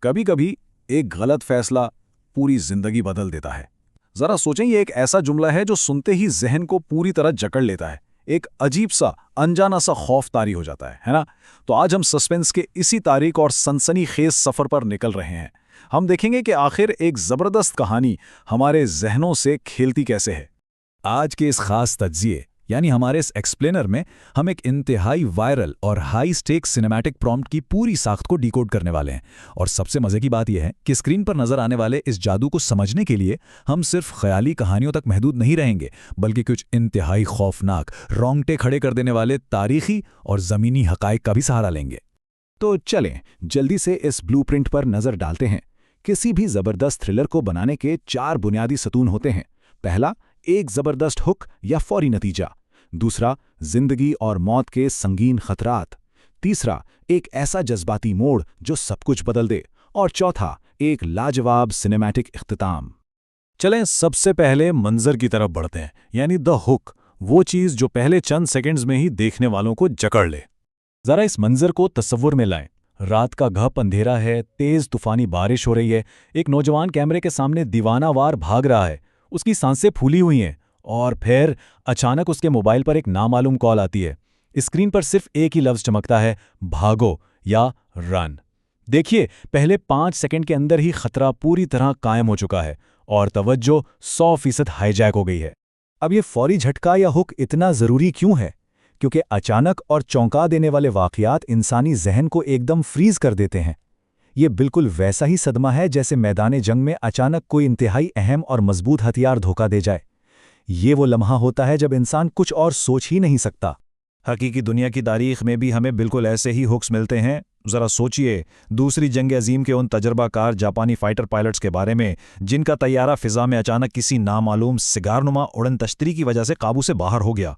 कभी कभी एक गलत फैसला पूरी जिंदगी बदल देता है। जरा सोचें, ये एक ऐसा जुमला है जो सुनते ही जहन को पूरी तरह जकड़ लेता है। एक अजीब सा अनजाना सा खौफ तारी हो जाता है ना? तो आज हम सस्पेंस के इसी तारीख और सनसनीखेज सफर पर निकल रहे हैं। हम देखेंगे कि आखिर एक जबरदस्त कहानी हमारे जहनों से खेलती कैसे है। आज के इस खास तज्जिए यानी हमारे इस एक्सप्लेनर में हम एक इंतहाई वायरल और हाई स्टेक सिनेमैटिक प्रॉम्प्ट की पूरी साख्त को डिकोड करने वाले हैं। और सबसे मजे की बात यह है कि स्क्रीन पर नजर आने वाले इस जादू को समझने के लिए हम सिर्फ ख्याली कहानियों तक महदूद नहीं रहेंगे, बल्कि कुछ इंतहाई खौफनाक, रोंगटे खड़े कर देने वाले तारीखी और ज़मीनी हकाइक का भी सहारा लेंगे। तो चलें जल्दी से इस ब्लूप्रिंट पर नजर डालते हैं। किसी भी जबरदस्त थ्रिलर को बनाने के 4 बुनियादी सतून होते हैं। पहला, एक जबरदस्त हुक या फौरी नतीजा। दूसरा, जिंदगी और मौत के संगीन खतरात। तीसरा, एक ऐसा जज्बाती मोड़ जो सब कुछ बदल दे। और चौथा, एक लाजवाब सिनेमैटिक इख्तिताम। चलें सबसे पहले मंजर की तरफ बढ़ते हैं, यानी द हुक, वो चीज जो पहले चंद सेकंड्स में ही देखने वालों को जकड़ ले। जरा इस मंजर को तस्वुर में लाएं। रात का घप अंधेरा है, तेज तूफानी बारिश हो रही है। एक नौजवान कैमरे के सामने दीवानावार भाग रहा है, उसकी सांसें फूली हुई हैं। और फिर अचानक उसके मोबाइल पर एक नामालूम कॉल आती है। स्क्रीन पर सिर्फ एक ही लफ्ज चमकता है, भागो या रन। देखिए, पहले 5 सेकंड के अंदर ही खतरा पूरी तरह कायम हो चुका है और तवज्जो 100% हाईजैक हो गई है। अब ये फौरी झटका या हुक इतना जरूरी क्यों है? क्योंकि अचानक और चौंका देने वाले वाकयात इंसानी जहन को एकदम फ्रीज कर देते हैं। ये बिल्कुल वैसा ही सदमा है जैसे मैदान जंग में अचानक कोई इंतहाई अहम और मजबूत हथियार धोखा दे जाए। ये वो लम्हा होता है जब इंसान कुछ और सोच ही नहीं सकता। हकीकी दुनिया की तारीख में भी हमें बिल्कुल ऐसे ही हुक्स मिलते हैं। जरा सोचिए, दूसरी जंग अजीम के उन तजर्बाकार जापानी फाइटर पायलट्स के बारे में जिनका तैयारा फिजा में अचानक किसी नामालूम सिगारनुमा उड़न तश्तरी की वजह से काबू से बाहर हो गया।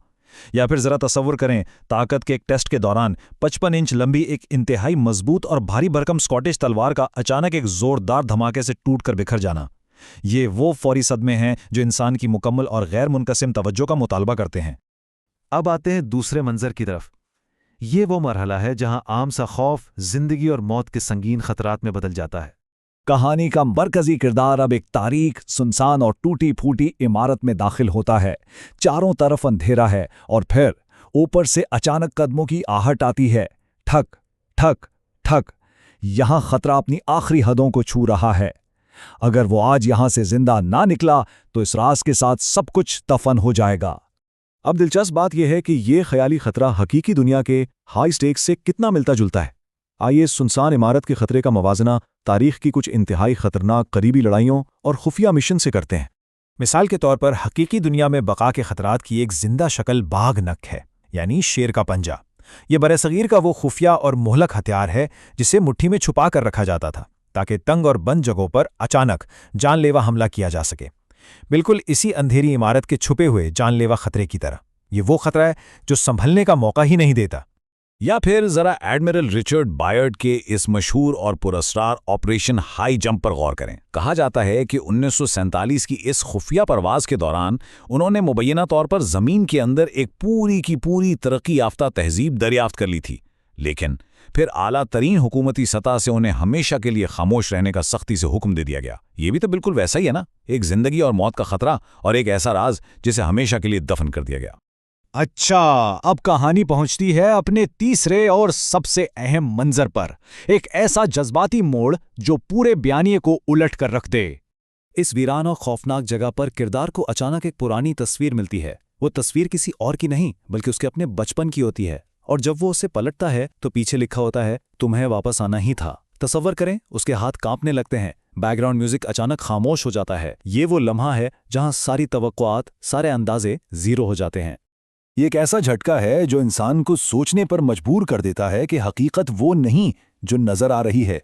या फिर जरा तसव्वुर करें, ताकत के एक टेस्ट के दौरान 55 इंच लंबी एक इंतहाई मजबूत और भारी भरकम स्कॉटिश तलवार का अचानक एक जोरदार धमाके से टूटकर बिखर जाना। ये वो फौरी सदमे हैं जो इंसान की मुकम्मल और गैर मुनकसिम तवज्जो का मुतालबा करते हैं। अब आते हैं दूसरे मंजर की तरफ। ये वो मरहला है जहां आम सा खौफ जिंदगी और मौत के संगीन खतरात में बदल जाता है। कहानी का मरकजी किरदार अब एक तारीख, सुनसान और टूटी फूटी इमारत में दाखिल होता है। चारों तरफ अंधेरा है और फिर ऊपर से अचानक कदमों की आहट आती है। ठक ठक ठक। यहां खतरा अपनी आखिरी हदों को छू रहा है। अगर वो आज यहां से जिंदा ना निकला तो इस राज के साथ सब कुछ दफन हो जाएगा। अब दिलचस्प बात यह है कि ये ख्याली खतरा हकीकी दुनिया के हाई स्टेक्स से कितना मिलता जुलता है। आइए इस सुनसान इमारत के खतरे का मवाजना तारीख की कुछ इंतहाई खतरनाक करीबी लड़ाइयों और खुफिया मिशन से करते हैं। मिसाल के तौर पर हकीकी दुनिया में बका के खतरात की एक जिंदा शक्ल बाघ नक है, यानी शेर का पंजा। ये बरसगीर का वो खुफिया और मुहलक हथियार है जिसे मुट्ठी में छुपा कर रखा जाता था ताकि तंग और बंद जगहों पर अचानक जानलेवा हमला किया जा सके। बिल्कुल इसी अंधेरी इमारत के छुपे हुए जानलेवा खतरे की तरह। ये वो खतरा है जो संभलने का मौका ही नहीं देता। या फिर जरा एडमिरल रिचर्ड बायर्ड के इस मशहूर और पुरस्कार ऑपरेशन हाई जंप पर गौर करें। कहा जाता है कि 1947 की इस खुफिया परवाज के दौरान उन्होंने मुबैना तौर पर जमीन के अंदर एक पूरी की पूरी तरक्की याफ्ता तहजीब दरियाफ्त कर ली थी, लेकिन फिर आला तरीन हुकूमती सतह से उन्हें हमेशा के लिए खामोश रहने का सख्ती से हुक्म दे दिया गया। ये भी तो बिल्कुल वैसा ही है ना, एक जिंदगी और मौत का खतरा और एक ऐसा राज जिसे हमेशा के लिए दफन कर दिया गया। अच्छा, अब कहानी पहुंचती है अपने तीसरे और सबसे अहम मंजर पर। एक ऐसा जज्बाती मोड़ जो पूरे बयानिए को उलट कर रख दे। इस वीरान और खौफनाक जगह पर किरदार को अचानक एक पुरानी तस्वीर मिलती है। वो तस्वीर किसी और की नहीं बल्कि उसके अपने बचपन की होती है। और जब वो उसे पलटता है तो पीछे लिखा होता है, तुम्हें वापस आना ही था। तसव्वुर करें, उसके हाथ कांपने लगते हैं, बैकग्राउंड म्यूजिक अचानक खामोश हो जाता है। ये वो लम्हा है जहां सारी तवक्कुआत, सारे अंदाजे जीरो हो जाते हैं। ये एक ऐसा झटका है जो इंसान को सोचने पर मजबूर कर देता है कि हकीकत वो नहीं जो नजर आ रही है।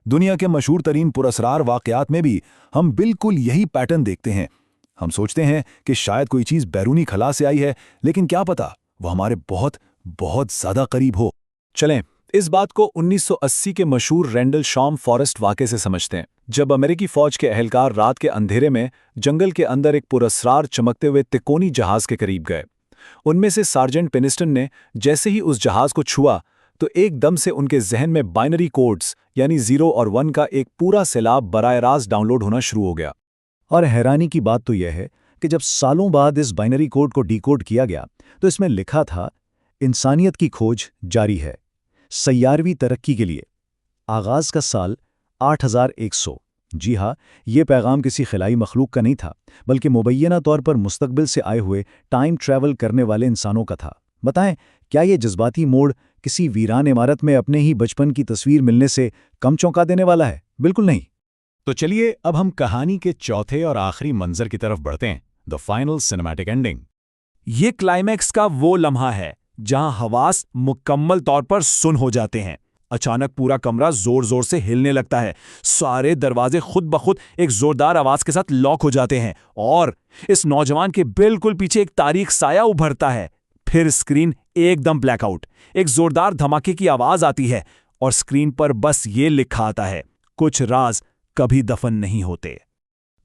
दुनिया के मशहूर तरीन पुरस्कार वाकयात में भी हम बिल्कुल यही पैटर्न देखते हैं। हम सोचते हैं कि शायद कोई चीज बैरूनी खला से आई है, लेकिन क्या पता वो हमारे बहुत बहुत ज्यादा करीब हो। चलें इस बात को 1980 के मशहूर रेंडल शॉम फॉरेस्ट वाक़े से समझते हैं, जब अमेरिकी फौज के अहलकार रात के अंधेरे में जंगल के अंदर एक पुरस्कार चमकते हुए तिकोनी जहाज के करीब गए। उनमें से सार्जेंट पेनिस्टन ने जैसे ही उस जहाज को छुआ, तो एकदम से उनके जहन में बाइनरी कोड्स यानी 0 और 1 का एक पूरा सैलाब बराह रास्त डाउनलोड होना शुरू हो गया। और हैरानी की बात तो यह है कि जब सालों बाद इस बाइनरी कोड को डिकोड किया गया तो इसमें लिखा था, इंसानियत की खोज जारी है, सैयारवी तरक्की के लिए, आगाज़ का साल 8100। जी हाँ, ये पैगाम किसी खिलाई मखलूक का नहीं था, बल्कि मुबैना तौर पर मुस्तकबिल से आए हुए टाइम ट्रैवल करने वाले इंसानों का था। बताएं, क्या ये जज्बाती मोड़ किसी वीरान इमारत में अपने ही बचपन की तस्वीर मिलने से कम चौंका देने वाला है? बिल्कुल नहीं। तो चलिए अब हम कहानी के चौथे और आखिरी मंजर की तरफ बढ़ते हैं, द फाइनल सिनेमैटिक एंडिंग। ये क्लाइमैक्स का वो लम्हा है जहां हवास मुकम्मल तौर पर सुन हो जाते हैं। अचानक पूरा कमरा जोर जोर से हिलने लगता है, सारे दरवाजे खुद ब खुद एक जोरदार आवाज के साथ लॉक हो जाते हैं और इस नौजवान के बिल्कुल पीछे एक तारीक साया उभरता है। फिर स्क्रीन एकदम ब्लैकआउट, एक जोरदार धमाके की आवाज आती है और स्क्रीन पर बस ये लिखा आता है, कुछ राज कभी दफन नहीं होते।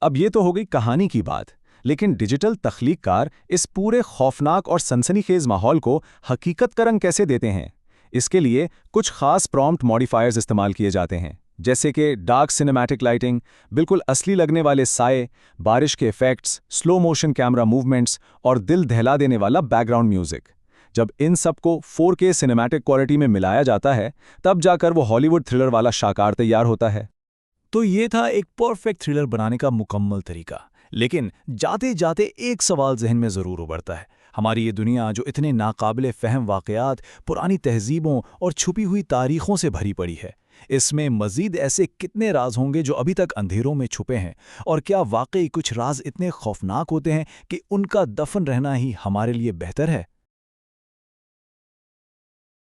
अब ये तो हो गई कहानी की बात, लेकिन डिजिटल तख्लीककार इस पूरे खौफनाक और सनसनीखेज माहौल को हकीकत का रंग कैसे देते हैं? इसके लिए कुछ खास प्रॉम्प्ट मॉडिफायर्स इस्तेमाल किए जाते हैं, जैसे कि डार्क सिनेमैटिक लाइटिंग, बिल्कुल असली लगने वाले साए, बारिश के effects, slow motion camera movements और दिल दहला देने वाला बैकग्राउंड म्यूजिक। जब इन सब को 4K सिनेमैटिक क्वालिटी में मिलाया जाता है, तब जाकर वो हॉलीवुड थ्रिलर वाला शाकार तैयार होता है। तो ये था एक परफेक्ट थ्रिलर बनाने का मुकम्मल तरीका। लेकिन जाते जाते एक सवाल जहन में ज़रूर उभरता है, हमारी ये दुनिया जो इतने नाकाबिले फ़हम वाक़यात, पुरानी तहज़ीबों और छुपी हुई तारीख़ों से भरी पड़ी है, इसमें मज़ीद ऐसे कितने राज होंगे जो अभी तक अंधेरों में छुपे हैं? और क्या वाकई कुछ राज इतने खौफनाक होते हैं कि उनका दफन रहना ही हमारे लिए बेहतर है?